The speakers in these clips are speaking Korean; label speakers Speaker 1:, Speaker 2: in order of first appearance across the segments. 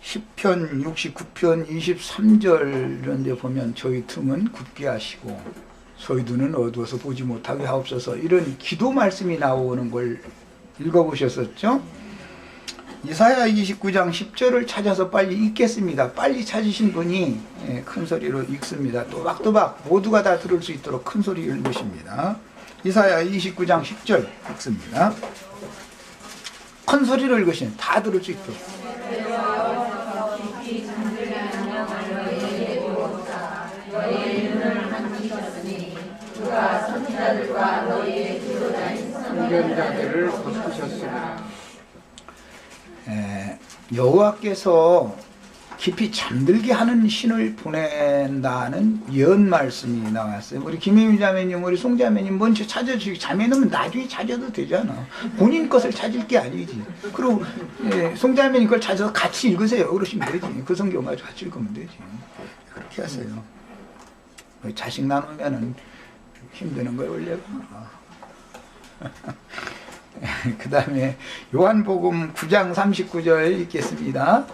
Speaker 1: 10편 69편 23절 이런 데 보면 저희 틈은 굳게 하시고 저희 눈은 어두워서 보지 못하게 하옵소서, 이런 기도 말씀이 나오는 걸 읽어보셨었죠? 이사야 29장 10절을 찾아서 빨리 읽겠습니다. 빨리 찾으신 분이 큰 소리로 읽습니다. 또박또박 모두가 다 들을 수 있도록 큰 소리 읽으십니다. 이사야 29장 10절 읽습니다. 큰 소리로 읽으시면 다 들을 수 있도록.
Speaker 2: 선견자들을 벗기셨으나
Speaker 1: 여호와께서 깊이 잠들게 하는 신을 보낸다는 예언 말씀이 나왔어요. 우리 김혜윤 자매님, 우리 송 자매님 먼저 찾아주시고, 자매님은 나중에 찾아도 되잖아. 본인 것을 찾을 게 아니지. 그리고 송 자매님 걸 찾아서 같이 읽으세요. 그러시면 되지. 그 성경 가지고 같이 읽으면 되지. 그렇게 하세요. 자식 나누면은 힘드는 거예요, 원래가. 그 다음에 요한복음 9장 39절 읽겠습니다.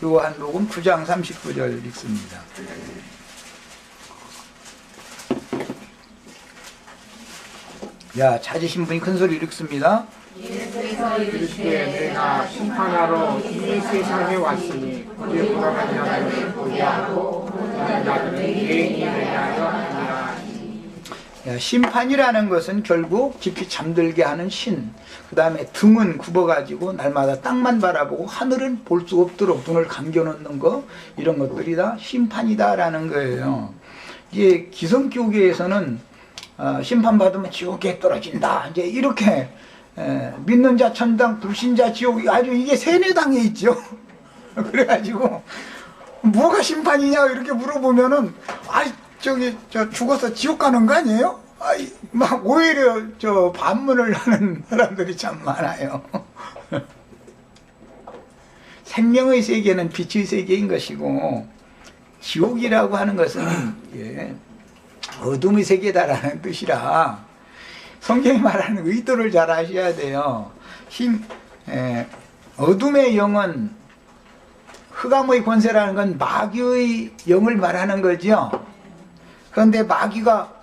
Speaker 1: 요한복음 9장 39절 읽습니다. 야, 찾으신 분이 큰 소리 읽습니다.
Speaker 2: 이르시되 내가 심판하러 이 세상에 왔으니 그의 불안한 자들을 보게 하고 보는 자들은 예인이 되하여 아니라.
Speaker 1: 심판이라는 것은 결국 깊이 잠들게 하는 신, 그 다음에 등은 굽어가지고 날마다 땅만 바라보고 하늘은 볼 수 없도록 눈을 감겨놓는 거, 이런 것들이 다 심판이다라는 거예요. 이제 기성교계에서는 심판받으면 지옥에 떨어진다, 이제 이렇게 믿는 자 천당, 불신자 지옥, 아주 이게 세뇌당에 있죠. 그래가지고 뭐가 심판이냐 이렇게 물어보면은 저 죽어서 지옥 가는 거 아니에요? 막 오히려 반문을 하는 사람들이 참 많아요. 생명의 세계는 빛의 세계인 것이고, 지옥이라고 하는 것은 어둠의 세계다라는 뜻이라 성경이 말하는 의도를 잘 아셔야 돼요. 어둠의 영은, 흑암의 권세라는 건 마귀의 영을 말하는 거죠. 그런데 마귀가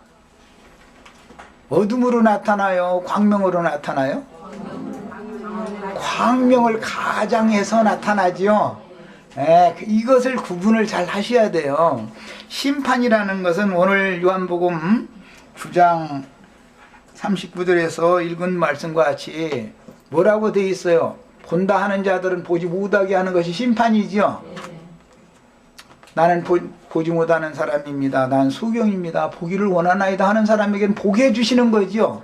Speaker 1: 어둠으로 나타나요? 광명으로 나타나요? 광명을 가장해서 나타나죠. 이것을 구분을 잘 하셔야 돼요. 심판이라는 것은 오늘 요한복음 9장 39절에서 읽은 말씀과 같이 뭐라고 되어 있어요? 본다 하는 자들은 보지 못하게 하는 것이 심판이죠. 나는 보지 못하는 사람입니다. 난 소경입니다. 보기를 원하나이다 하는 사람에게는 보게 해주시는 거죠.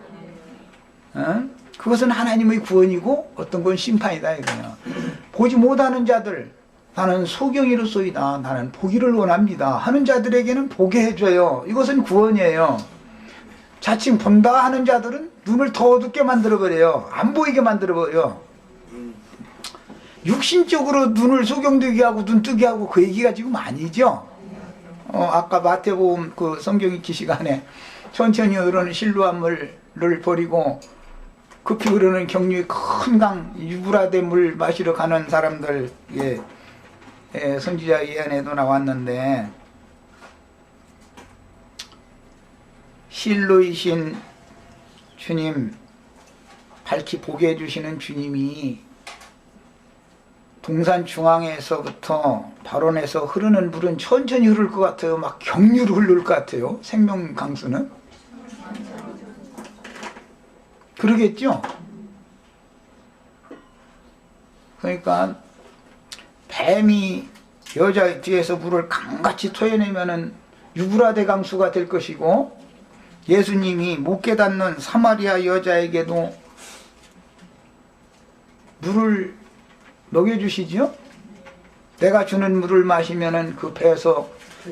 Speaker 1: 그것은 하나님의 구원이고 어떤 건 심판이다 이거예요. 보지 못하는 자들, 나는 소경이로소이다, 나는 보기를 원합니다 하는 자들에게는 보게 해줘요. 이것은 구원이에요. 자칭 본다 하는 자들은 눈을 더 어둡게 만들어버려요. 안 보이게 만들어버려요. 육신적으로 눈을 소경되게 하고 눈 뜨게 하고 그 얘기가 지금 아니죠. 아까 마태복음 그 성경 읽기 시간에 천천히 흐르는 실로암을 버리고 급히 흐르는 경류의 큰 강 유브라데 물 마시러 가는 사람들, 선지자 예언에도 나왔는데, 실로이신 주님, 밝히 보게 해주시는 주님이 동산 중앙에서부터 발원해서 흐르는 물은 천천히 흐를 것 같아요? 막 경류로 흐를 것 같아요? 생명 강수는? 그러겠죠? 그러니까 뱀이 여자 뒤에서 물을 강같이 토해내면은 유브라데 강수가 될 것이고, 예수님이 못 깨닫는 사마리아 여자에게도 물을 먹여주시지요? 내가 주는 물을 마시면은 그 배에서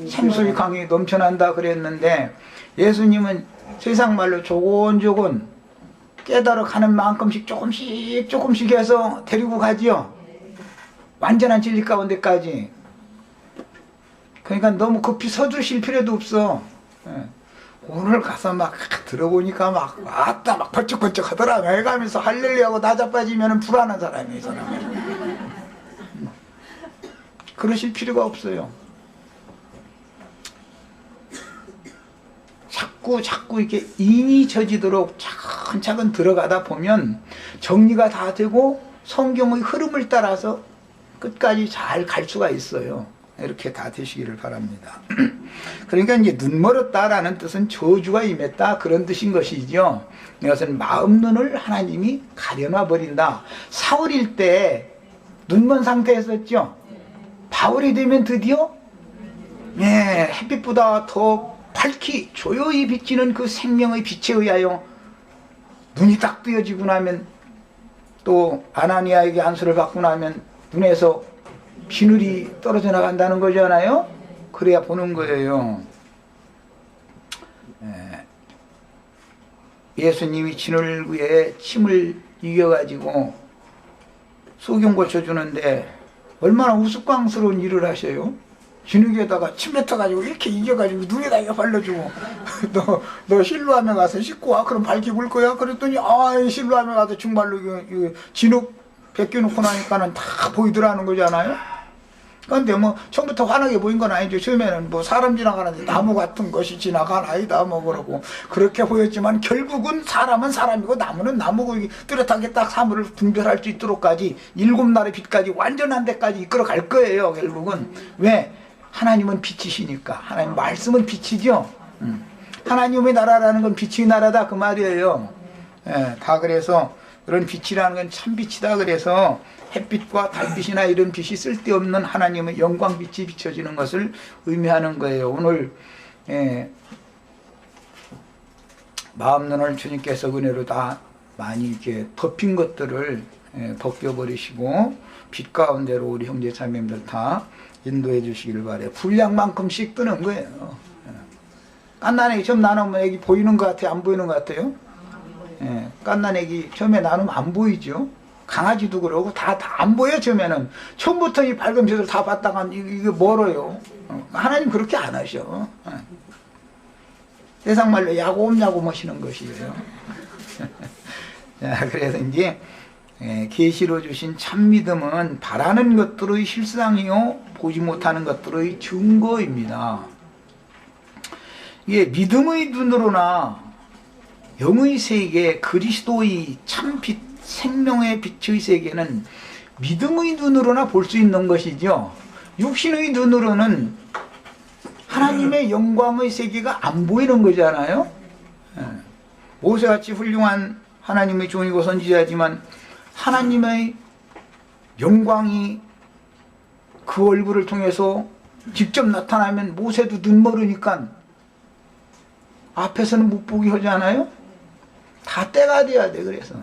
Speaker 1: 생수의 강이 넘쳐난다 그랬는데, 예수님은 세상 말로 조곤조곤 깨달아 가는 만큼씩 조금씩 해서 데리고 가지요. 완전한 진리 가운데까지. 그러니까 너무 급히 서두르실 필요도 없어. 오늘 가서 막 들어보니까 막 아따 막 번쩍번쩍 하더라. 해가면서 할렐루야하고 나자빠지면 불안한 사람이에요, 이 사람은. 그러실 필요가 없어요. 자꾸 이렇게 인이 젖이도록 차근차근 들어가다 보면 정리가 다 되고 성경의 흐름을 따라서 끝까지 잘 갈 수가 있어요. 이렇게 다 되시기를 바랍니다. 그러니까 이제 눈 멀었다라는 뜻은 저주가 임했다 그런 뜻인 것이죠. 이것은 마음 눈을 하나님이 가려놔 버린다. 사울일 때 눈먼 상태였었죠. 바울이 되면 드디어 햇빛보다 더 밝히 조용히 비치는 그 생명의 빛에 의하여 눈이 딱 뜨여지고 나면, 또 아나니아에게 안수를 받고 나면 눈에서 비늘이 떨어져 나간다는 거잖아요. 그래야 보는 거예요. 예수님이 진흙에 침을 이겨가지고 소경 고쳐주는데 얼마나 우스꽝스러운 일을 하셔요. 진흙에다가 침 뱉어가지고 이렇게 이겨가지고 눈에다 이거 발라주고 너 실로암에 가서 씻고 와. 그럼 밝게 볼 거야. 그랬더니 실로암에 가서 정말로 진흙 벗겨놓고 나니까는 다 보이더라는 거잖아요. 그런데 뭐 처음부터 환하게 보인 건 아니죠. 처음에는 뭐 사람 지나가는데 나무 같은 것이 지나가나이다 뭐 그러고 그렇게 보였지만, 결국은 사람은 사람이고 나무는 나무고 뚜렷하게 딱 사물을 분별할 수 있도록까지 7날의 빛까지 완전한 데까지 이끌어 갈 거예요. 결국은 왜? 하나님은 빛이시니까. 하나님 말씀은 빛이죠. 하나님의 나라라는 건 빛의 나라다 그 말이에요. 다 그래서 그런 빛이라는 건 참 빛이다. 그래서 햇빛과 달빛이나 이런 빛이 쓸데없는 하나님의 영광빛이 비춰지는 것을 의미하는 거예요. 오늘 마음 눈을 주님께서 은혜로 다 많이 이렇게 덮인 것들을 벗겨버리시고 빛 가운데로 우리 형제 자매님들 다 인도해 주시기를 바래요. 분량만큼씩 뜨는 거예요. 깐난애기 처음 나누면 애기 보이는 것 같아요? 안 보이는 것 같아요? 깐난애기 처음에 나누면 안 보이죠? 강아지도 그러고 다 안 보여. 처음에는 처음부터 이 밝은 빛을 다 봤다가 이게 멀어요. 하나님 그렇게 안 하셔. 세상 말로 야곱야곱 하시는 것이에요. 자, 그래서 이제 계시로 주신 참 믿음은 바라는 것들의 실상이요 보지 못하는 것들의 증거입니다. 이게 믿음의 눈으로나 영의 세계, 그리스도의 참빛, 생명의 빛의 세계는 믿음의 눈으로나 볼 수 있는 것이죠. 육신의 눈으로는 하나님의 영광의 세계가 안 보이는 거잖아요. 모세같이 훌륭한 하나님의 종이고 선지자지만 하나님의 영광이 그 얼굴을 통해서 직접 나타나면 모세도 눈멀으니까 앞에서는 못 보게 하잖아요. 다 때가 돼야 돼. 그래서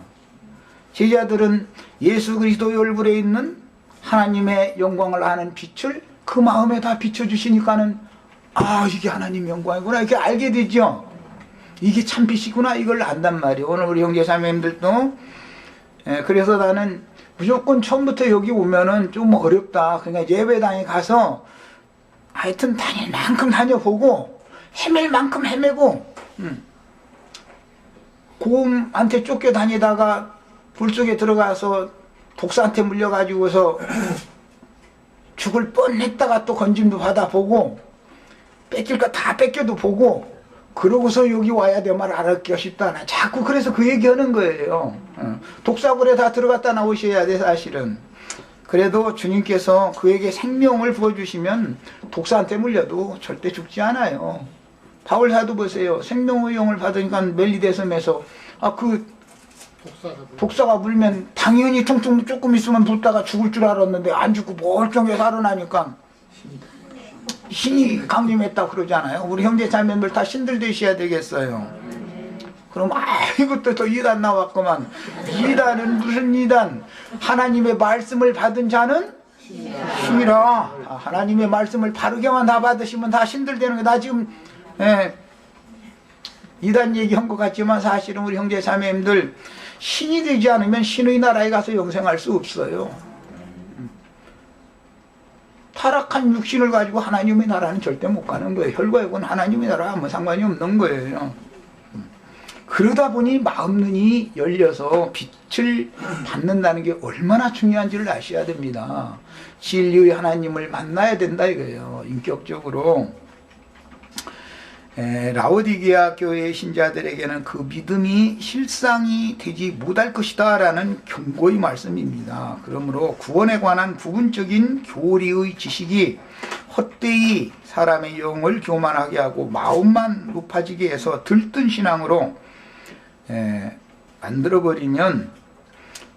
Speaker 1: 제자들은 예수 그리스도의 얼굴에 있는 하나님의 영광을 아는 빛을 그 마음에 다 비춰주시니까는 이게 하나님 영광이구나 이렇게 알게 되죠. 이게 참 빛이구나 이걸 안단 말이에요. 오늘 우리 형제 자매님들도 그래서 나는 무조건 처음부터 여기 오면은 좀 어렵다. 그러니까 예배당에 가서 하여튼 다닐 만큼 다녀보고 헤맬 만큼 헤매고 곰한테 쫓겨다니다가 불속에 들어가서 독사한테 물려가지고서 죽을 뻔했다가 또 건짐도 받아보고 뺏길 거 다 뺏겨도 보고 그러고서 여기 와야 내 말 알았기 싶다. 나 자꾸 그래서 그 얘기하는 거예요. 독사굴에 다 들어갔다 나오셔야 돼 사실은. 그래도 주님께서 그에게 생명을 부어주시면 독사한테 물려도 절대 죽지 않아요. 바울 사도 보세요. 생명의 영을 받으니까 멜리데섬에서 독사가 물면 당연히 퉁퉁 조금 있으면 붓다가 죽을 줄 알았는데 안 죽고 멀쩡하게 살아나니까 신이 강림했다 그러잖아요. 우리 형제 자매들 다 신들 되셔야 되겠어요. 그럼 이것도 또 이단 나왔구만. 이단은 무슨 이단? 하나님의 말씀을 받은 자는 신이라. 하나님의 말씀을 바르게만 다 받으시면 다 신들 되는 거야. 나 지금 이단 얘기한 것 같지만 사실은 우리 형제 자매님들 신이 되지 않으면 신의 나라에 가서 영생할 수 없어요. 타락한 육신을 가지고 하나님의 나라는 절대 못 가는 거예요. 혈과 육은 하나님의 나라와 아무 상관이 없는 거예요. 그러다 보니 마음 눈이 열려서 빛을 받는다는 게 얼마나 중요한지를 아셔야 됩니다. 진리의 하나님을 만나야 된다 이거예요. 인격적으로. 라오디게아 교회의 신자들에게는 그 믿음이 실상이 되지 못할 것이다 라는 경고의 말씀입니다. 그러므로 구원에 관한 부분적인 교리의 지식이 헛되이 사람의 영을 교만하게 하고 마음만 높아지게 해서 들뜬 신앙으로 만들어버리면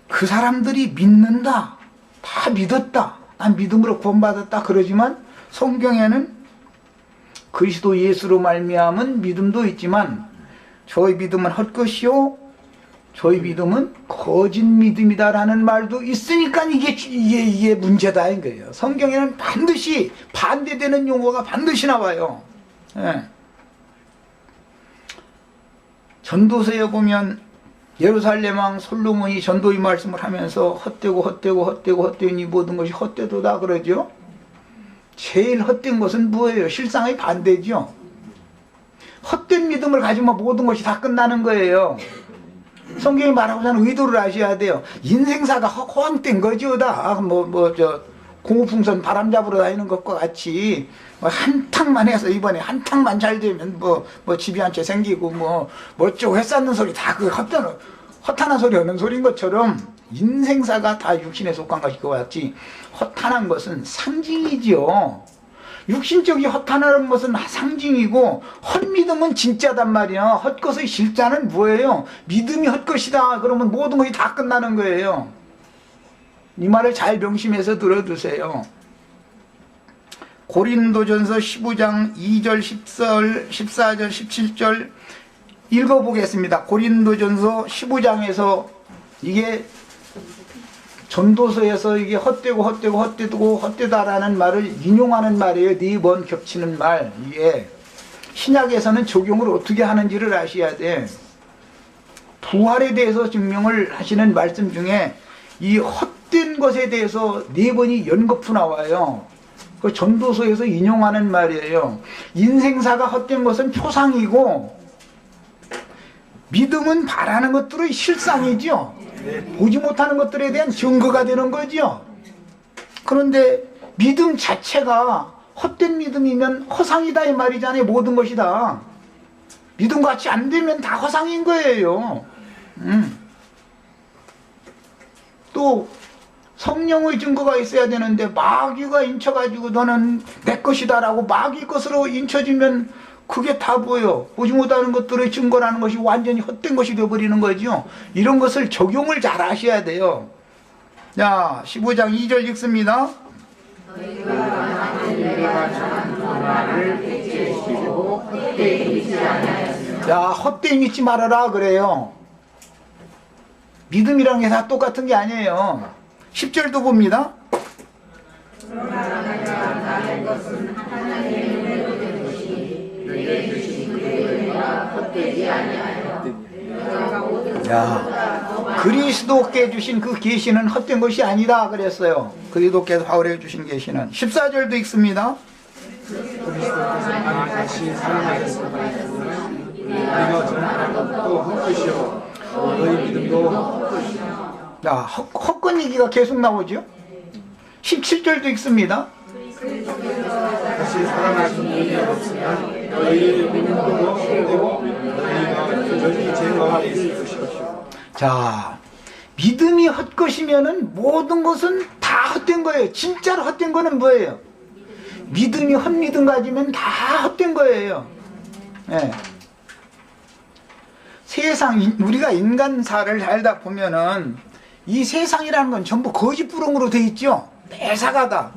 Speaker 1: 그 사람들이 믿는다, 다 믿었다, 난 믿음으로 구원받았다 그러지만 성경에는 그리스도 예수로 말미암은 믿음도 있지만 저희 믿음은 헛것이요 저희 믿음은 거짓 믿음이다라는 말도 있으니까 이게 문제다 인 거예요. 성경에는 반드시 반대되는 용어가 반드시 나와요. 예. 전도서에 보면 예루살렘 왕 솔로몬이 전도의 말씀을 하면서 헛되니 모든 것이 헛되도다 그러죠. 제일 헛된 것은 뭐예요? 실상의 반대죠. 헛된 믿음을 가지면 모든 것이 다 끝나는 거예요. 성경이 말하고자 하는 의도를 아셔야 돼요. 인생사가 허황된 거죠. 다 공후풍선 바람 잡으러 다니는 것과 같이 한 탕만 해서 이번에 한 탕만 잘 되면 집이 한 채 생기고 어쩌고 해 쌓는 소리 다 그 허탄한 소리 하는 소리인 것처럼 인생사가 다 육신에 속한 것이 그와 같이 허탄한 것은 상징이지요. 육신적이 허탄한 것은 상징이고 헛믿음은 진짜단 말이야. 헛것의 실자는 뭐예요? 믿음이 헛것이다 그러면 모든 것이 다 끝나는 거예요. 이 말을 잘 명심해서 들어두세요. 고린도전서 15장 2절 14절 17절 읽어보겠습니다. 고린도전서 15장에서 이게 전도서에서 이게 헛되다라는 말을 인용하는 말이에요. 4번 겹치는 말. 이게 신약에서는 적용을 어떻게 하는지를 아셔야 돼. 부활에 대해서 증명을 하시는 말씀 중에 이 헛된 것에 대해서 4번이 연거푸 나와요. 그 전도서에서 인용하는 말이에요. 인생사가 헛된 것은 표상이고 믿음은 바라는 것들의 실상이죠. 보지 못하는 것들에 대한 증거가 되는 거죠. 그런데 믿음 자체가 헛된 믿음이면 허상이다 이 말이잖아요. 모든 것이 다 믿음같이 안 되면 다 허상인 거예요. 또 성령의 증거가 있어야 되는데 마귀가 인쳐가지고 너는 내 것이다 라고 마귀 것으로 인쳐지면 그게 다 뭐예요? 보지 못하는 것들의 증거라는 것이 완전히 헛된 것이 되어버리는 거죠. 이런 것을 적용을 잘 하셔야 돼요. 자, 15장 2절 읽습니다. 자, 헛되이 믿지 말아라 그래요. 믿음이라는 게 다 똑같은 게 아니에요. 10절도 봅니다. 야, 그리스도께 주신 그 계시는 헛된 것이 아니다 그랬어요. 그리스도께서 바울에게 주신 계시는 14절도 읽습니다.
Speaker 2: 그리스도께서 다시 살아나셨으므로 우리가 전하는 것도 헛것이요 너희 믿음도 헛것이요.
Speaker 1: 자, 헛것 얘기가 계속 나오죠. 17절도 읽습니다.
Speaker 2: 다시 살아나신 분이 없으면 너희의 믿음도 헛되고 너희가 여전히 죄가 안에 있을 것이요.
Speaker 1: 자, 믿음이 헛것이면은 모든 것은 다 헛된 거예요. 진짜로 헛된 거는 뭐예요? 믿음이 헛믿음 가지면 다 헛된 거예요. 네. 세상, 우리가 인간사를 살다 보면은 이 세상이라는 건 전부 거짓부렁으로 돼 있죠. 매사가다.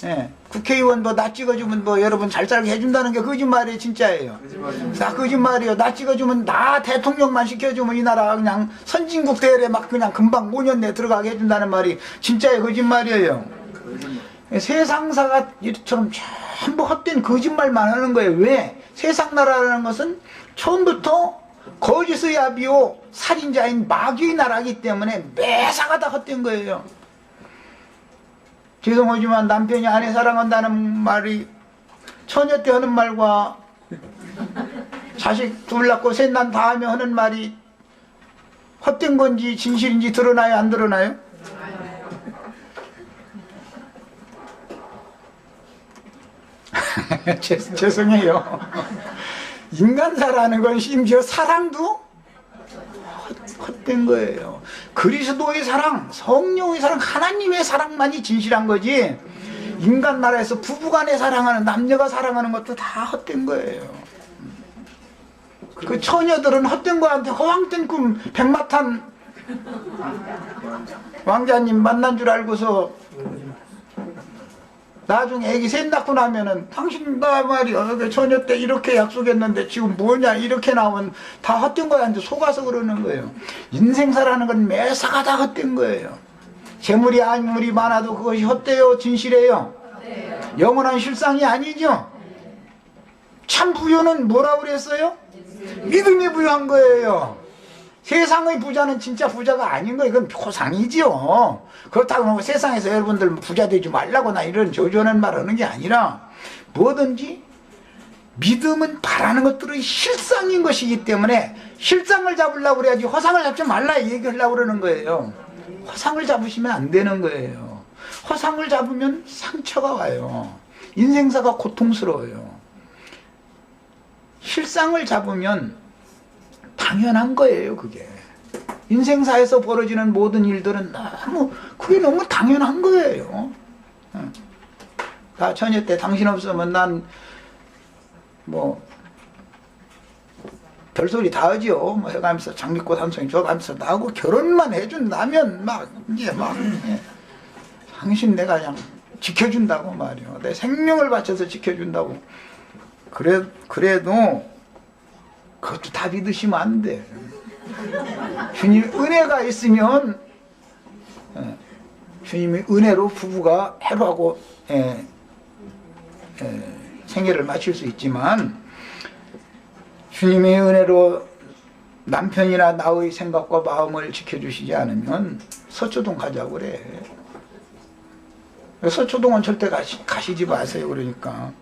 Speaker 1: 예. 국회의원 나 찍어주면 여러분 잘 살게 해준다는 게 거짓말이에요, 진짜예요. 다 거짓말이에요. 나 찍어주면 나 대통령만 시켜주면 이 나라 그냥 선진국 대열에 막 그냥 금방 5년 내에 들어가게 해준다는 말이 진짜예요, 거짓말이에요. 세상사가 이처럼 전부 헛된 거짓말만 하는 거예요. 왜? 세상 나라라는 것은 처음부터 거짓의 아비요 살인자인 마귀의 나라이기 때문에 매사가 다 헛된 거예요. 죄송하지만 남편이 아내 사랑한다는 말이 처녀 때 하는 말과 자식 둘 낳고 셋 난 다음에 하는 말이 헛된 건지 진실인지 드러나요, 안 드러나요? 죄송해요. 인간사라는 건 심지어 사랑도 헛된 거예요. 그리스도의 사랑, 성령의 사랑, 하나님의 사랑만이 진실한 거지, 인간 나라에서 부부간에 사랑하는, 남녀가 사랑하는 것도 다 헛된 거예요. 그 처녀들은 헛된 거한테 허황된 꿈, 백마탄 왕자님 만난 줄 알고서 나중에 애기 셋 낳고 나면은 당신 나 말이야 그 처녀 때 이렇게 약속했는데 지금 뭐냐 이렇게 나오면 다 헛된 거한테 속아서 그러는 거예요. 인생사라는 건 매사가 다 헛된 거예요. 재물이 아무리 많아도 그것이 헛되요 진실해요? 영원한 실상이 아니죠. 참 부유는 뭐라고 그랬어요? 믿음이 부유한 거예요. 세상의 부자는 진짜 부자가 아닌 거예요. 이건 표상이지요. 그렇다고 세상에서 여러분들 부자 되지 말라거나 이런 조조는 말 하는 게 아니라, 뭐든지 믿음은 바라는 것들의 실상인 것이기 때문에 실상을 잡으려고 그래야지 허상을 잡지 말라 얘기하려고 그러는 거예요. 허상을 잡으시면 안 되는 거예요. 허상을 잡으면 상처가 와요. 인생사가 고통스러워요. 실상을 잡으면 당연한 거예요. 그게 인생사에서 벌어지는 모든 일들은 그게 너무 당연한 거예요. 나 처녀 때 당신 없으면 난 뭐 별소리 다 하지요. 뭐 해가면서 장미꽃 한 송이 줘가면서 나하고 결혼만 해준다면 이제 당신 내가 그냥 지켜준다고 말이요. 내 생명을 바쳐서 지켜준다고. 그래도 그것도 다 믿으시면 안 돼. 주님 은혜가 있으면 주님의 은혜로 부부가 해로하고 생애를 마칠 수 있지만, 주님의 은혜로 남편이나 나의 생각과 마음을 지켜주시지 않으면 서초동 가자고 그래. 서초동은 절대 가시지 마세요. 그러니까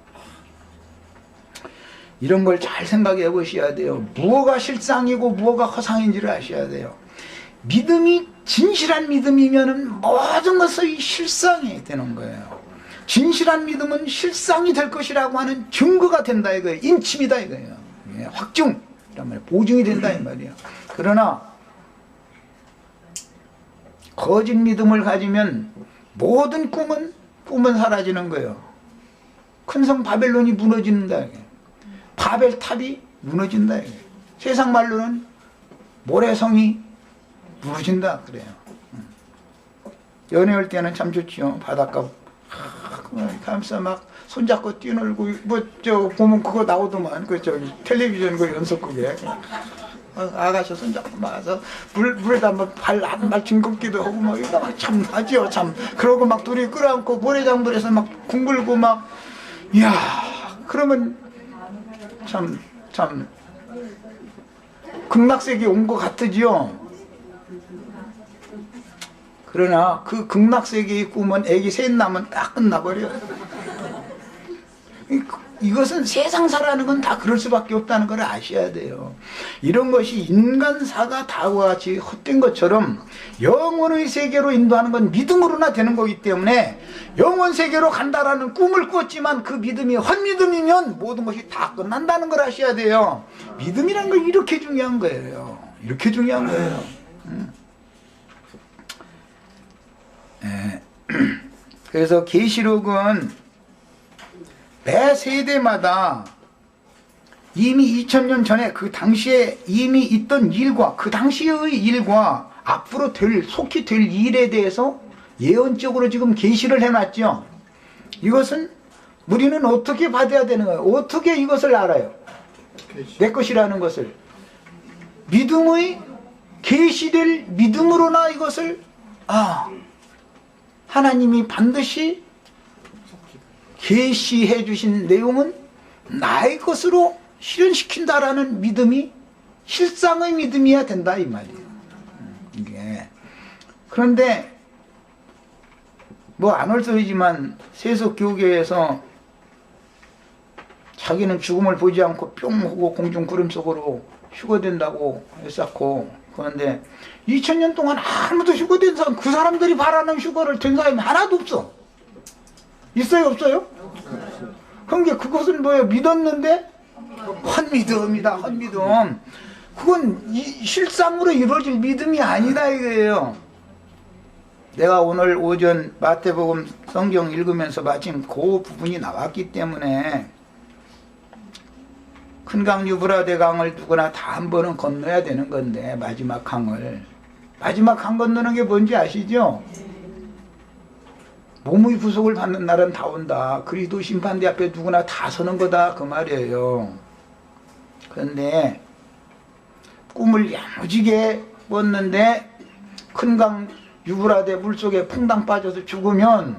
Speaker 1: 이런 걸 잘 생각해 보셔야 돼요. 무엇가 실상이고 무엇가 허상인지를 아셔야 돼요. 믿음이 진실한 믿음이면 모든 것의 실상이 되는 거예요. 진실한 믿음은 실상이 될 것이라고 하는 증거가 된다 이거예요. 인침이다 이거예요. 확증, 이란 말이에요. 보증이 된다 이 말이에요. 그러나 거짓 믿음을 가지면 모든 꿈은 사라지는 거예요. 큰 성 바벨론이 무너진다 이거예요. 바벨탑이 무너진다 이거예요. 세상 말로는 모래성이 무너진다 그래요. 연애할 때는 참 좋지요. 바닷가 가면서 막 손잡고 뛰놀고 보면 그거 나오더만 텔레비전 연속극에 아가씨 손잡고 와서 물에다 막 발 징긋기도 하고 막 이거 참 하지요. 참 그러고 막 둘이 끌어안고 모래장물에서 막 궁글고 막 이야 그러면 참 극락세계 온 것 같으지요. 그러나 그 극락세계의 꿈은 애기 셋 낳으면 딱 끝나버려요. 이것은 세상사라는 건 다 그럴 수밖에 없다는 걸 아셔야 돼요. 이런 것이 인간사가 다와 같이 헛된 것처럼 영혼의 세계로 인도하는 건 믿음으로나 되는 거기 때문에, 영혼 세계로 간다라는 꿈을 꿨지만 그 믿음이 헛믿음이면 모든 것이 다 끝난다는 걸 아셔야 돼요. 믿음이란 건 이렇게 중요한 거예요. 이렇게 중요한 거예요. 그래서 계시록은 매 세대마다 이미 2000년 전에 그 당시에 이미 있던 일과 그 당시의 일과 앞으로 속히 될 일에 대해서 예언적으로 지금 계시를 해놨죠. 이것은 우리는 어떻게 받아야 되는 거예요? 어떻게 이것을 알아요? 내 것이라는 것을 믿음의 계시될 믿음으로나 이것을 하나님이 반드시 계시해 주신 내용은 나의 것으로 실현시킨다라는 믿음이 실상의 믿음이어야 된다 이 말이에요. 이게 그런데 뭐 안 올 소리지만 세속교계에서 자기는 죽음을 보지 않고 뿅 하고 공중 구름 속으로 휴거된다고 했었고, 그런데 2000년 동안 아무도 휴거된 사람, 그 사람들이 바라는 휴거를 된 사람이 하나도 없어. 있어요, 없어요? 그러니까 그것은 뭐예요? 믿었는데 헛믿음이다, 헛믿음. 그건 실상으로 이루어질 믿음이 아니다 이거예요. 내가 오늘 오전 마태복음 성경 읽으면서 마침 그 부분이 나왔기 때문에 큰 강 유브라데 강을 누구나 다 한 번은 건너야 되는 건데, 마지막 강을, 마지막 강 건너는 게 뭔지 아시죠? 몸의 구속을 받는 날은 다 온다. 그리스도 심판대 앞에 누구나 다 서는 거다 그 말이에요. 그런데 꿈을 야무지게 꿨는데 큰 강 유브라데 물속에 퐁당 빠져서 죽으면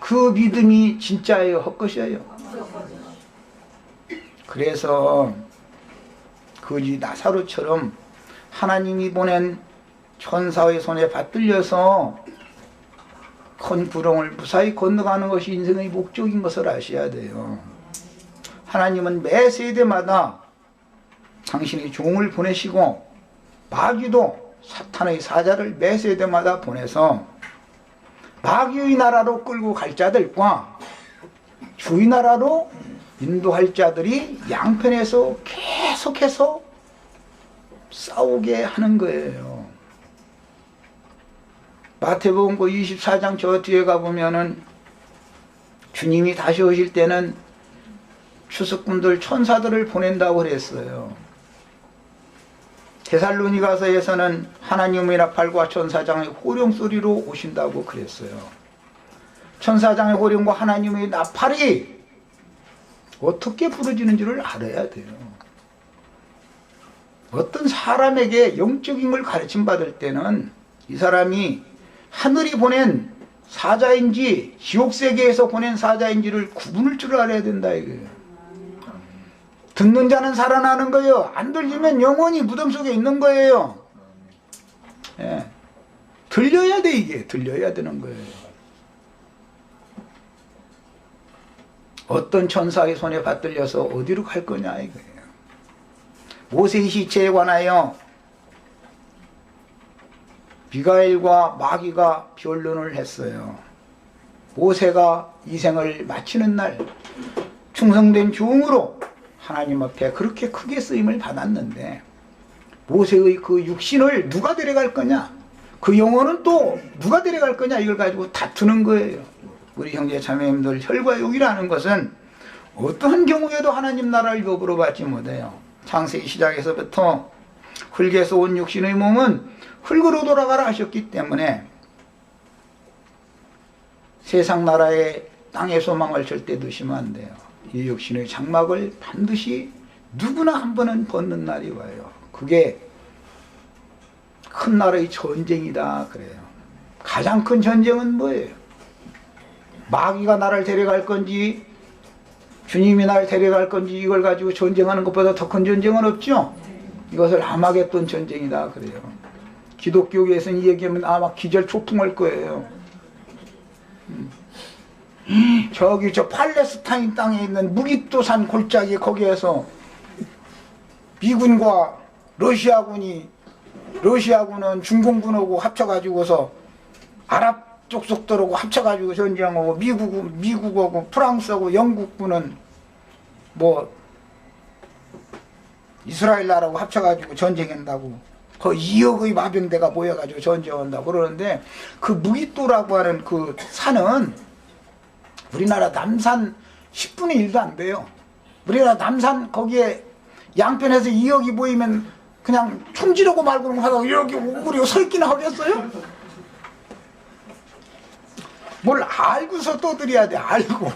Speaker 1: 그 믿음이 진짜예요, 헛것이에요? 그래서 거지 나사로처럼 하나님이 보낸 천사의 손에 받들려서 큰 구렁을 무사히 건너가는 것이 인생의 목적인 것을 아셔야 돼요. 하나님은 매 세대마다 당신의 종을 보내시고, 마귀도 사탄의 사자를 매 세대마다 보내서 마귀의 나라로 끌고 갈 자들과 주의 나라로 인도할 자들이 양편에서 계속해서 싸우게 하는 거예요. 마태복음 24장 저 뒤에 가보면은 주님이 다시 오실 때는 추수꾼들 천사들을 보낸다고 그랬어요. 데살로니가서에서는 하나님의 나팔과 천사장의 호령 소리로 오신다고 그랬어요. 천사장의 호령과 하나님의 나팔이 어떻게 부러지는지를 알아야 돼요. 어떤 사람에게 영적인 걸 가르침 받을 때는 이 사람이 하늘이 보낸 사자인지 지옥세계에서 보낸 사자인지를 구분할 줄 알아야 된다 이거예요. 듣는 자는 살아나는 거예요. 안 들리면 영원히 무덤 속에 있는 거예요. 예. 들려야 돼, 이게. 들려야 되는 거예요. 어떤 천사의 손에 받들려서 어디로 갈 거냐 이거예요. 모세의 시체에 관하여 미가엘과 마귀가 변론을 했어요. 모세가 이 생을 마치는 날 충성된 종으로 하나님 앞에 그렇게 크게 쓰임을 받았는데, 모세의 그 육신을 누가 데려갈 거냐, 그 영혼은 또 누가 데려갈 거냐, 이걸 가지고 다투는 거예요. 우리 형제 자매님들, 혈과 육이라는 것은 어떠한 경우에도 하나님 나라를 법으로 받지 못해요. 창세기 시작에서부터 흙에서 온 육신의 몸은 흙으로 돌아가라 하셨기 때문에 세상 나라의 땅의 소망을 절대 두시면 안 돼요. 이 육신의 장막을 반드시 누구나 한 번은 벗는 날이 와요. 그게 큰 나라의 전쟁이다 그래요. 가장 큰 전쟁은 뭐예요? 마귀가 나를 데려갈 건지 주님이 나를 데려갈 건지 이걸 가지고 전쟁하는 것보다 더 큰 전쟁은 없죠. 이것을 아마겟돈 전쟁이다 그래요. 기독교계에서는 이 얘기하면 아마 기절초풍할 거예요. 저기 저 팔레스타인 땅에 있는 무기토산 골짜기 거기에서 미군과 러시아군은 중공군하고 합쳐가지고서 아랍 족속들하고 합쳐가지고 전쟁하고, 미국하고 프랑스하고 영국군은 뭐 이스라엘 나라하고 합쳐가지고 전쟁한다고, 그 2억의 마병대가 모여가지고 전쟁한다고 그러는데, 그 무기토라고 하는 그 산은 우리나라 남산 10분의 1도 안 돼요. 우리나라 남산 거기에 양편에서 2억이 모이면 그냥 총 지르고 말고 하다가 이렇게 우리가 서 있기나 하겠어요? 뭘 알고서 떠들어야 돼, 알고.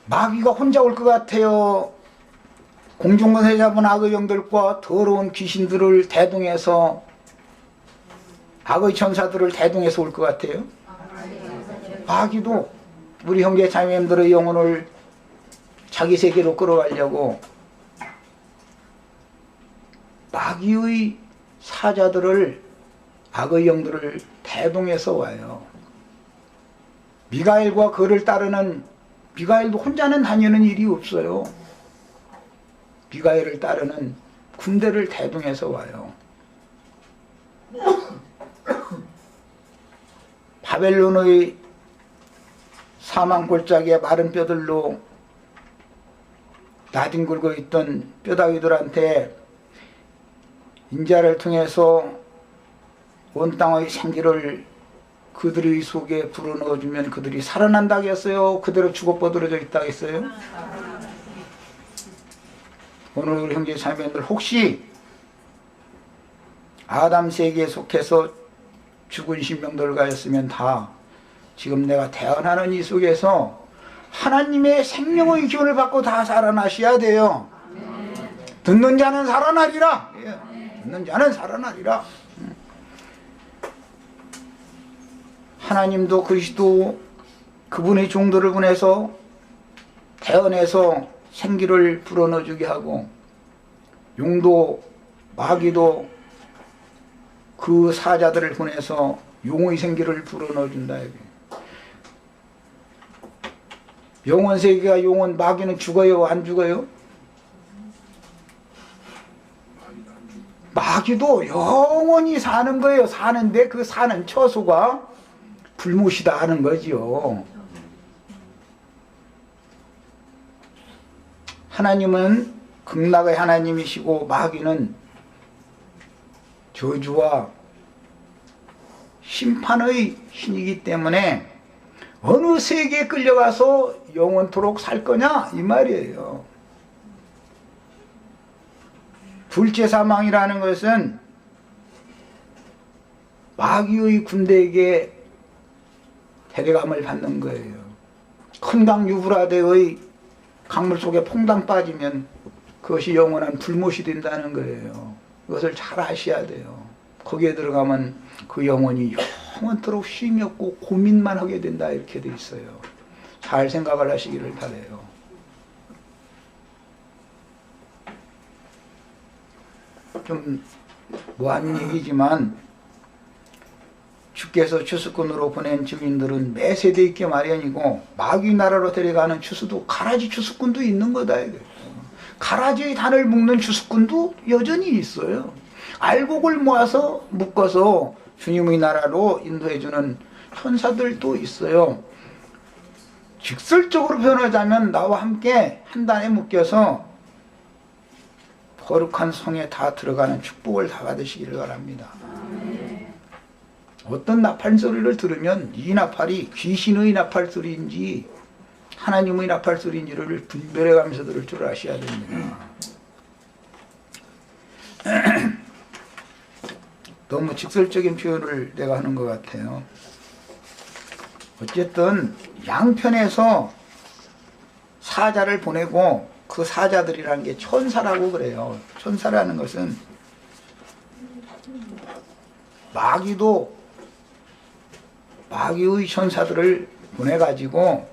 Speaker 1: 마귀가 혼자 올 것 같아요. 공중권세 잡은 악의 영들과 더러운 귀신들을 대동해서, 악의 천사들을 대동해서 올 것 같아요. 마귀도 우리 형제 자매님들의 영혼을 자기 세계로 끌어가려고 마귀의 사자들을, 악의 영들을 대동해서 와요. 미가엘과 그를 따르는, 미가엘도 혼자는 다니는 일이 없어요. 미가엘을 따르는 군대를 대동해서 와요. 바벨론의 사망골짜기에 마른 뼈들로 나뒹굴고 있던 뼈다귀들한테 인자를 통해서 온 땅의 생기를 그들의 속에 불어넣어주면 그들이 살아난다고 했어요? 그대로 죽어 뻗어져 있다고 했어요? 오늘 형제 자매들, 혹시 아담 세계에 속해서 죽은 신명들을 가졌으면 다 지금 내가 대언하는 이 속에서 하나님의 생명의 기운을 받고 다 살아나셔야 돼요. 듣는 자는 살아나리라. 듣는 자는 살아나리라. 하나님도 그리스도 그분의 종들을 보내서 대언해서 생기를 불어넣어주게 하고, 용도 마귀도 그 사자들을 보내서 용의 생기를 불어넣어준다. 영원 세계가 용원, 마귀는 죽어요? 안 죽어요? 마귀도 영원히 사는 거예요. 사는데 그 사는 처소가 불못이다 하는 거지요. 하나님은 극락의 하나님이시고 마귀는 저주와 심판의 신이기 때문에 어느 세계에 끌려가서 영원토록 살 거냐 이 말이에요. 둘째 사망이라는 것은 마귀의 군대에게 데려감을 받는 거예요. 큰 강 유브라데의 강물 속에 퐁당 빠지면 그것이 영원한 불못이 된다는 거예요. 이것을 잘 아셔야 돼요. 거기에 들어가면 그 영혼이 영원토록 쉼이 없고 고민만 하게 된다 이렇게 돼 있어요. 잘 생각을 하시기를 바라요. 좀 뭐한 얘기지만 주께서 추수꾼으로 보낸 증인들은 매 세대 있게 마련이고 마귀 나라로 데려가는 추수도 가라지 추수꾼도 있는 거다. 가라지의 단을 묶는 추수꾼도 여전히 있어요. 알곡을 모아서 묶어서 주님의 나라로 인도해주는 천사들도 있어요. 직설적으로 표현하자면 나와 함께 한 단에 묶여서 거룩한 성에 다 들어가는 축복을 다 받으시기를 바랍니다. 어떤 나팔 소리를 들으면 이 나팔이 귀신의 나팔 소리인지 하나님의 나팔 소리인지를 분별해가면서 들을 줄 아셔야 됩니다. 너무 직설적인 표현을 내가 하는 것 같아요. 어쨌든 양편에서 사자를 보내고 그 사자들이라는 게 천사라고 그래요. 천사라는 것은 마귀도 마귀의 천사들을 보내가지고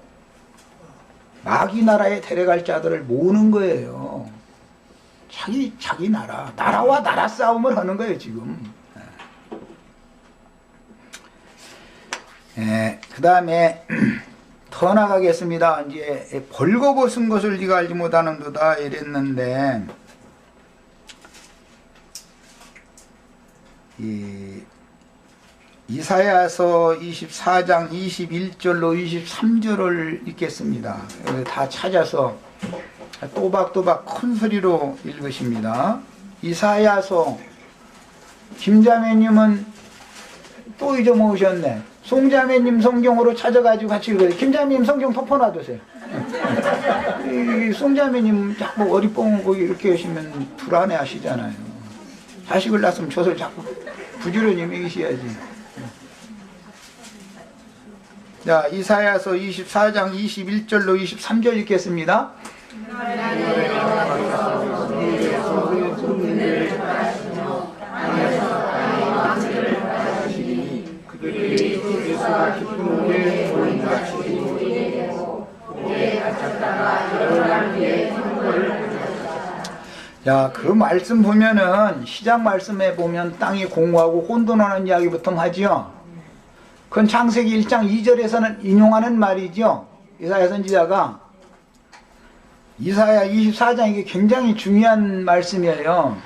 Speaker 1: 마귀 나라에 데려갈 자들을 모으는 거예요. 자기 나라와 나라 싸움을 하는 거예요 지금. 그 다음에 더 나가겠습니다. 이제 벌거벗은 것을 네가 알지 못하는도다 이랬는데, 이사야서 24장 21절로 23절을 읽겠습니다. 다 찾아서 또박또박 큰 소리로 읽으십니다. 이사야서, 김자매님은 또 잊어먹으셨네. 송자매님 성경으로 찾아가지고 같이 읽어요. 김자매님 성경 덮어놔두세요. 송자매님 자꾸 어리뽕고 이렇게 하시면 불안해 하시잖아요. 자식을 낳았으면 젖을 자꾸 부지런히 먹이셔야지. 자, 이사야서 24장 21절로 23절 읽겠습니다. 야, 그 말씀 보면은 시작 말씀에 보면 땅이 공고하고 혼돈하는 이야기부터 하지요. 그건 창세기 1장 2절에서는 인용하는 말이죠. 이사야 선지자가 이사야 24장 이게 굉장히 중요한 말씀이에요.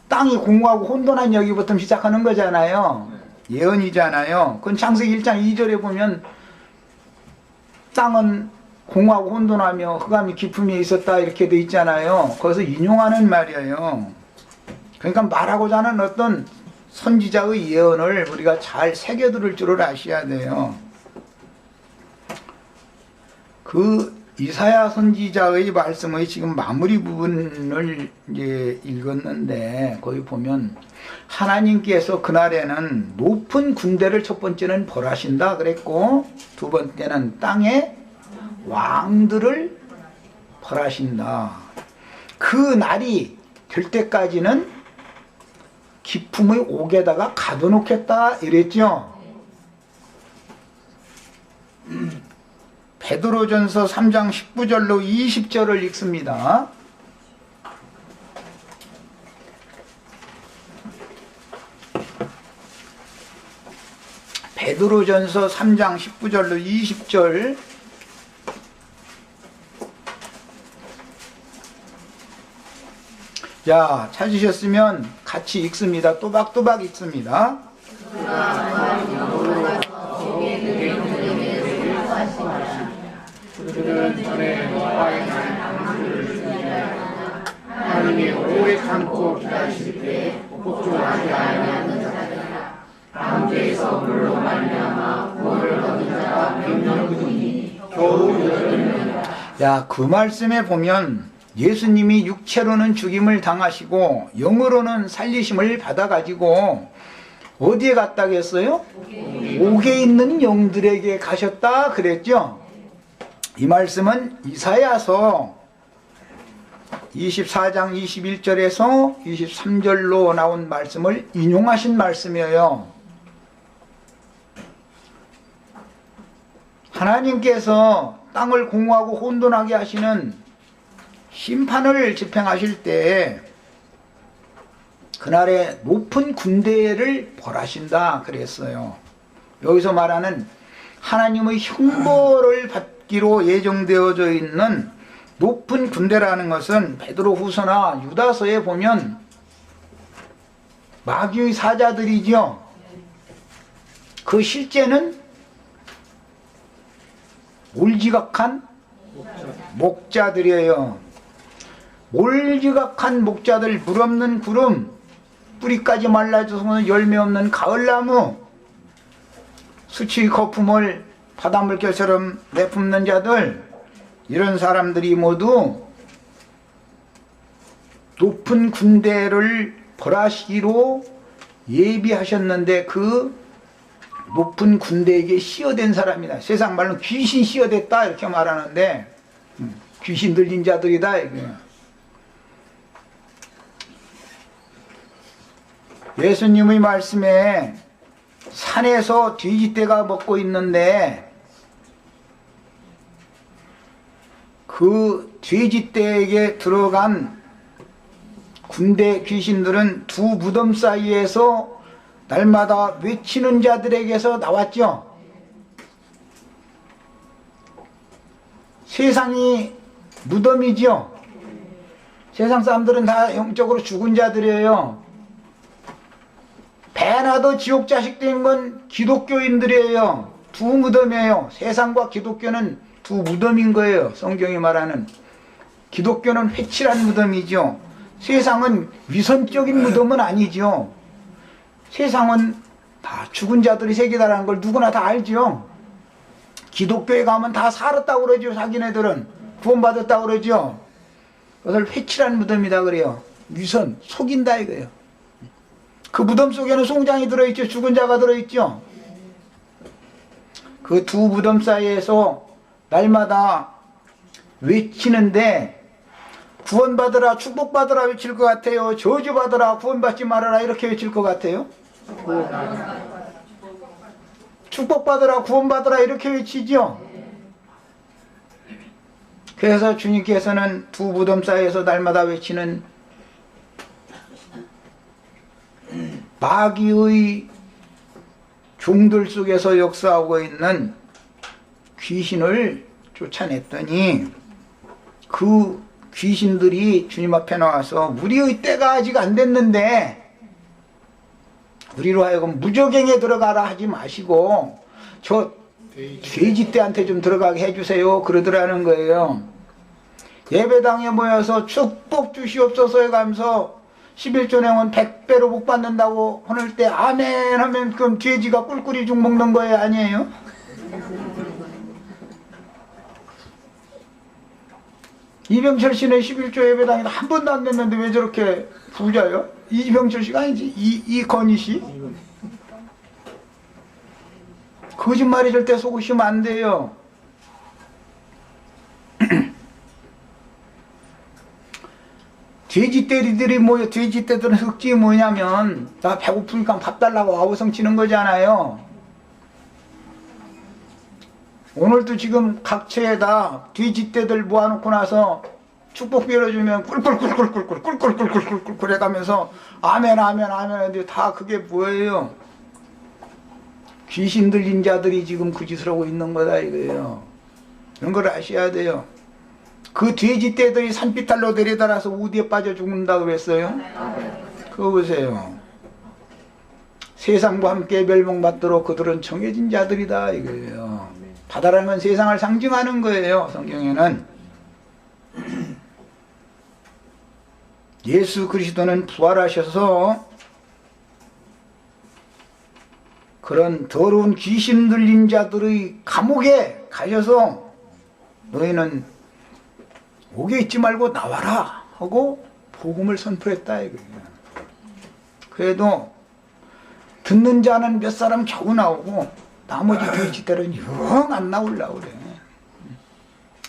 Speaker 1: 땅이 공고하고 혼돈한 여기부터 시작하는 거잖아요. 예언이잖아요. 그건 창세기 1장 2절에 보면 땅은 공하고 혼돈하며 흑암이 깊음이 있었다 이렇게 돼 있잖아요. 거기서 인용하는 말이에요. 그러니까 말하고자 하는 어떤 선지자의 예언을 우리가 잘 새겨들을 줄을 아셔야 돼요. 그 이사야 선지자의 말씀의 지금 마무리 부분을 이제 읽었는데 거기 보면 하나님께서 그날에는 높은 군대를 첫 번째는 벌하신다 그랬고 두 번째는 땅에 왕들을 벌하신다. 그 날이 될 때까지는 기품의 옥에다가 가둬놓겠다 이랬죠. 베드로전서 3장 19절로 20절을 읽습니다. 베드로전서 3장 19절로 20절. 자, 찾으셨으면 같이 읽습니다. 또박또박 읽습니다.
Speaker 2: 그들은 전에 노아의 날 방주를 준비하여 하나님이 오래 참고 기다리실 때 복종하지 아니하는 자들이라. 방주에서 물로 말미암아 구원을 얻은 자가 몇 명이니 겨우 8명이라.
Speaker 1: 야, 그 말씀에 보면 예수님이 육체로는 죽임을 당하시고 영으로는 살리심을 받아가지고 어디에 갔다 했어요? 옥에 있는 영들에게 가셨다 그랬죠. 이 말씀은 이사야서 24장 21절에서 23절로 나온 말씀을 인용하신 말씀이에요. 하나님께서 땅을 공허하고 혼돈하게 하시는 심판을 집행하실 때 그날에 높은 군대를 벌하신다 그랬어요. 여기서 말하는 하나님의 형벌을 받기로 예정되어져 있는 높은 군대라는 것은 베드로후서나 유다서에 보면 마귀의 사자들이죠. 그 실제는 몰지각한 목자들이에요. 몰지각한 목자들, 물 없는 구름, 뿌리까지 말라져서 열매 없는 가을나무, 수치 거품을 바닷물결처럼 내뿜는 자들, 이런 사람들이 모두 높은 군대를 벌하시기로 예비하셨는데 그 높은 군대에게 씌어된 사람이다. 세상 말로 귀신 씌어됐다 이렇게 말하는데 귀신 들린 자들이다 이게. 예수님의 말씀에 산에서 돼지떼가 먹고 있는데 그 돼지떼에게 들어간 군대 귀신들은 두 무덤 사이에서 날마다 외치는 자들에게서 나왔죠. 세상이 무덤이죠. 세상 사람들은 다 영적으로 죽은 자들이에요. 배나 더 지옥 자식 된 건 기독교인들이에요. 두 무덤이에요. 세상과 기독교는 두 무덤인 거예요. 성경이 말하는. 기독교는 회칠한 무덤이죠. 세상은 위선적인 무덤은 아니죠. 세상은 다 죽은 자들이 새기다라는 걸 누구나 다 알죠. 기독교에 가면 다 살았다고 그러죠. 자기네들은 구원받았다고 그러죠. 그것을 회칠한 무덤이다 그래요. 위선, 속인다 이거예요. 그 무덤 속에는 송장이 들어있죠. 죽은 자가 들어있죠. 그 두 무덤 사이에서 날마다 외치는데 구원받으라 축복받으라 외칠 것 같아요? 저주받으라 구원받지 말아라 이렇게 외칠 것 같아요? 축복받으라 구원받으라 이렇게 외치죠. 그래서 주님께서는 두 무덤 사이에서 날마다 외치는 마귀의 종들 속에서 역사하고 있는 귀신을 쫓아냈더니 그 귀신들이 주님 앞에 나와서 우리의 때가 아직 안 됐는데 우리로 하여금 무저갱에 들어가라 하지 마시고 저 돼지떼한테 좀 들어가게 해주세요 그러더라는 거예요. 예배당에 모여서 축복 주시옵소서 해가면서 11조명은 100배로 복 받는다고 하늘 때 아멘 하면 그럼 돼지가 꿀꿀이 죽 먹는 거예요? 아니에요? 이병철 씨는 11조 예배당에 한 번도 안 됐는데 왜 저렇게 부자요? 이병철 씨가 아니지 이건희 씨? 거짓말이 절대 속으시면 안 돼요. 돼지떼리들이 뭐예요? 돼지떼들은 흑지 뭐냐면 나 배고프니까 밥 달라고 아우성 치는 거잖아요. 오늘도 지금 각처에다 돼지떼들 모아놓고 나서 축복 빌어주면 꿀꿀꿀꿀꿀꿀꿀꿀꿀꿀꿀 해가면서 아멘 아멘 아멘 하는데 다 그게 뭐예요? 귀신 들린 자들이 지금 그 짓을 하고 있는 거다 이거예요. 이런 걸 아셔야 돼요. 그 돼지떼들이 산비탈로 내려달아서 우디에 빠져 죽는다고 그랬어요? 그거 보세요. 세상과 함께 멸망받도록 그들은 정해진 자들이다 이거예요. 바다라는 건 세상을 상징하는 거예요. 성경에는 예수 그리스도는 부활하셔서 그런 더러운 귀신 들린 자들의 감옥에 가셔서 너희는 옥에 있지 말고 나와라 하고 복음을 선포했다 이거예요. 그래도 듣는 자는 몇 사람 겨우 나오고 나머지 돼지들은 영 안 나오려고 그래.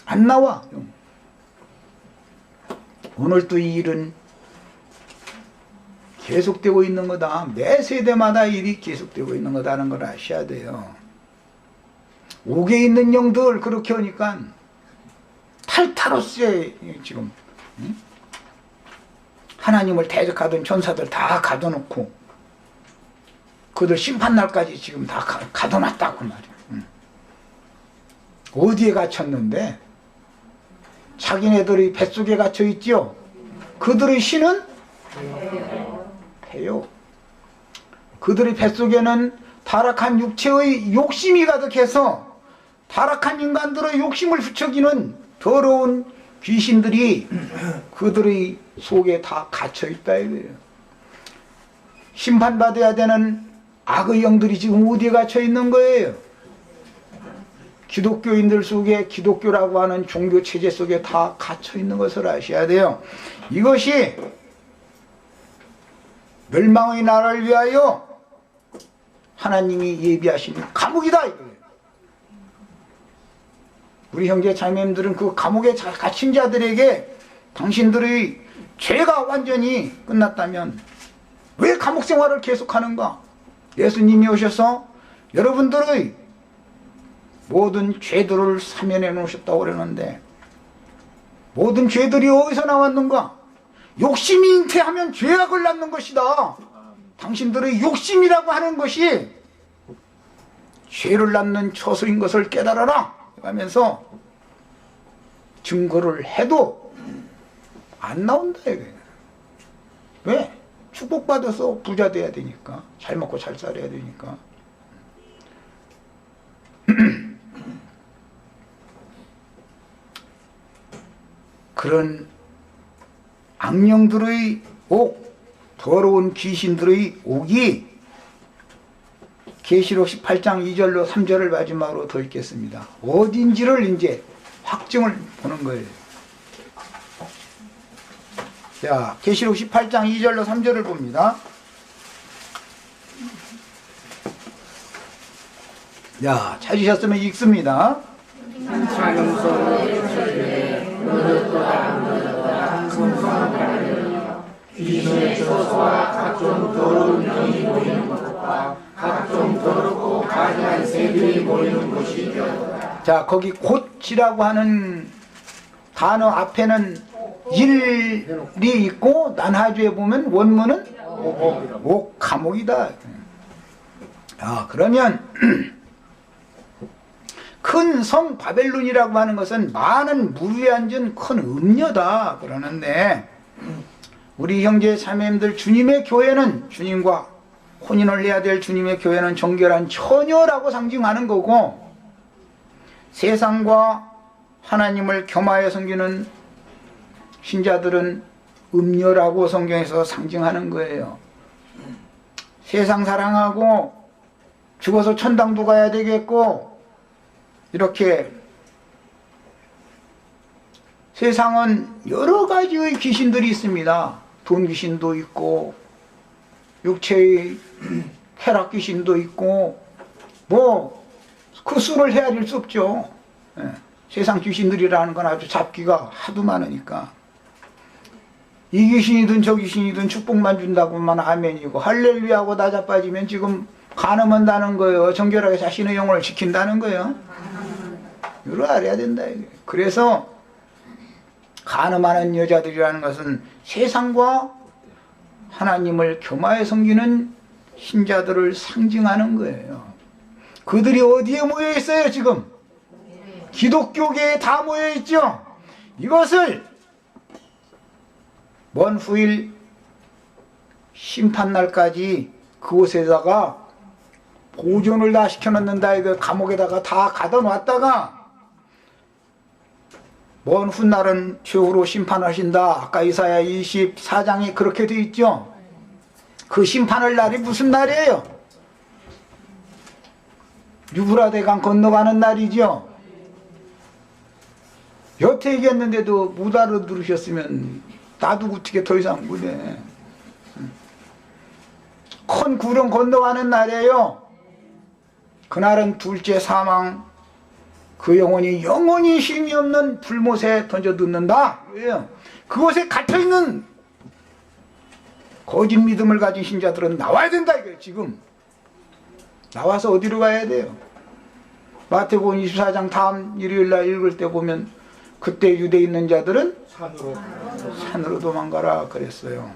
Speaker 1: 안 나와. 오늘도 이 일은 계속되고 있는 거다. 매 세대마다 일이 계속되고 있는 거다는 걸 아셔야 돼요. 옥에 있는 영들 그렇게 하니까 탈타로스에 지금 하나님을 대적하던 천사들 다 가둬놓고 그들 심판날까지 지금 다 가둬놨다고 말이야. 어디에 갇혔는데? 자기네들의 뱃속에 갇혀있지요. 그들의 신은 배요. 그들의 뱃속에는 타락한 육체의 욕심이 가득해서 타락한 인간들의 욕심을 부추기는 더러운 귀신들이 그들의 속에 다 갇혀있다 이거예요. 심판받아야 되는 악의 영들이 지금 어디에 갇혀있는 거예요? 기독교인들 속에 기독교라고 하는 종교 체제 속에 다 갇혀있는 것을 아셔야 돼요. 이것이 멸망의 나라를 위하여 하나님이 예비하신 감옥이다 이거예요. 우리 형제 자매님들은 그 감옥에 갇힌 자들에게 당신들의 죄가 완전히 끝났다면 왜 감옥 생활을 계속하는가? 예수님이 오셔서 여러분들의 모든 죄들을 사면해 놓으셨다고 그러는데 모든 죄들이 어디서 나왔는가? 욕심이 잉태하면 죄악을 낳는 것이다. 당신들의 욕심이라고 하는 것이 죄를 낳는 처소인 것을 깨달아라 하면서 증거를 해도 안 나온다 이거예요. 왜? 축복받아서 부자 돼야 되니까, 잘 먹고 잘 살아야 되니까. 그런 악령들의 옥, 더러운 귀신들의 옥이 계시록 18장 2절로 3절을 마지막으로 더 읽겠습니다. 어딘지를 이제 확증을 보는 거예요. 자, 계시록 18장 2절로 3절을 봅니다. 야, 찾으셨으면 읽습니다.
Speaker 2: 귀신의 처소와 각종 더러운 영이 모이는 곳과 각종 더럽고 가증한 새들이 모이는 곳이 되었다.
Speaker 1: 자, 거기 곧이라고 하는 단어 앞에는 일이 있고 난하주에 보면 원문은 옥 감옥이다. 그러면 큰 성 바벨론이라고 하는 것은 많은 물에 앉은 큰 음녀다 그러는데, 우리 형제 자매님들, 주님의 교회는, 주님과 혼인을 해야 될 주님의 교회는 정결한 처녀라고 상징하는 거고, 세상과 하나님을 겸하여 섬기는 신자들은 음녀라고 성경에서 상징하는 거예요. 세상 사랑하고 죽어서 천당도 가야 되겠고, 이렇게 세상은 여러 가지의 귀신들이 있습니다. 돈 귀신도 있고, 육체의 쾌락 귀신도 있고, 그 수를 헤아릴 수 없죠. 세상 귀신들이라는 건 아주 잡기가 하도 많으니까. 이 귀신이든 저 귀신이든 축복만 준다고만 아멘이고, 할렐루야하고 나자빠지면 지금 간음한다는 거예요. 정결하게 자신의 영혼을 지킨다는 거예요. 이걸 알아야 된다. 그래서 간음하는 여자들이라는 것은 세상과 하나님을 겸하여 섬기는 신자들을 상징하는 거예요. 그들이 어디에 모여 있어요 지금? 기독교계에 다 모여 있죠. 이것을 먼 후일 심판날까지 그곳에다가 보존을 다 시켜놓는다. 이거 감옥에다가 다 가둬놨다가 먼 훗날은 최후로 심판하신다. 아까 이사야 24장에 그렇게 되어 있죠. 그 심판할 날이 무슨 날이에요? 유브라데강 건너가는 날이죠. 여태 얘기했는데도 못 알아들으셨으면 나도 어떻게 더 이상 못해. 큰 구름 건너가는 날이에요. 그날은 둘째 사망, 그 영혼이 영원히 쉼이 없는 불못에 던져 넣는다. 그곳에 갇혀있는 거짓 믿음을 가진 신자들은 나와야 된다 이거예요. 지금 나와서 어디로 가야 돼요? 마태복음 24장 다음 일요일날 읽을 때 보면, 그때 유대에 있는 자들은 산으로 도망가라 그랬어요.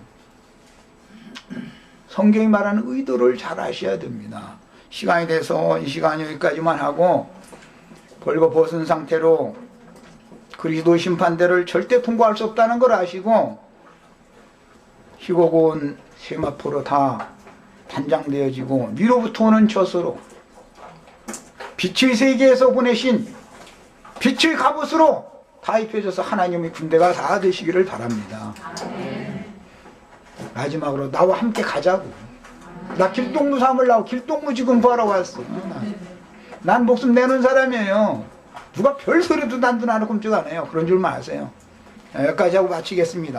Speaker 1: 성경이 말하는 의도를 잘 아셔야 됩니다. 시간이 돼서 이 시간 여기까지만 하고, 벌거벗은 상태로 그리스도 심판대를 절대 통과할 수 없다는 걸 아시고, 희고 온 세마포로 다 단장되어지고, 위로부터 오는 젖으로 빛의 세계에서 보내신 빛의 갑옷으로 다 입혀져서 하나님의 군대가 다 되시기를 바랍니다. 마지막으로 나와 함께 가자고. 나 길동무 삼으려고 길동무 지금 구하러 왔어. 난 목숨 내는 사람이에요. 누가 별 소리도 난도 나는 꼼짝 안 해요. 그런 줄만 아세요. 여기까지 하고 마치겠습니다.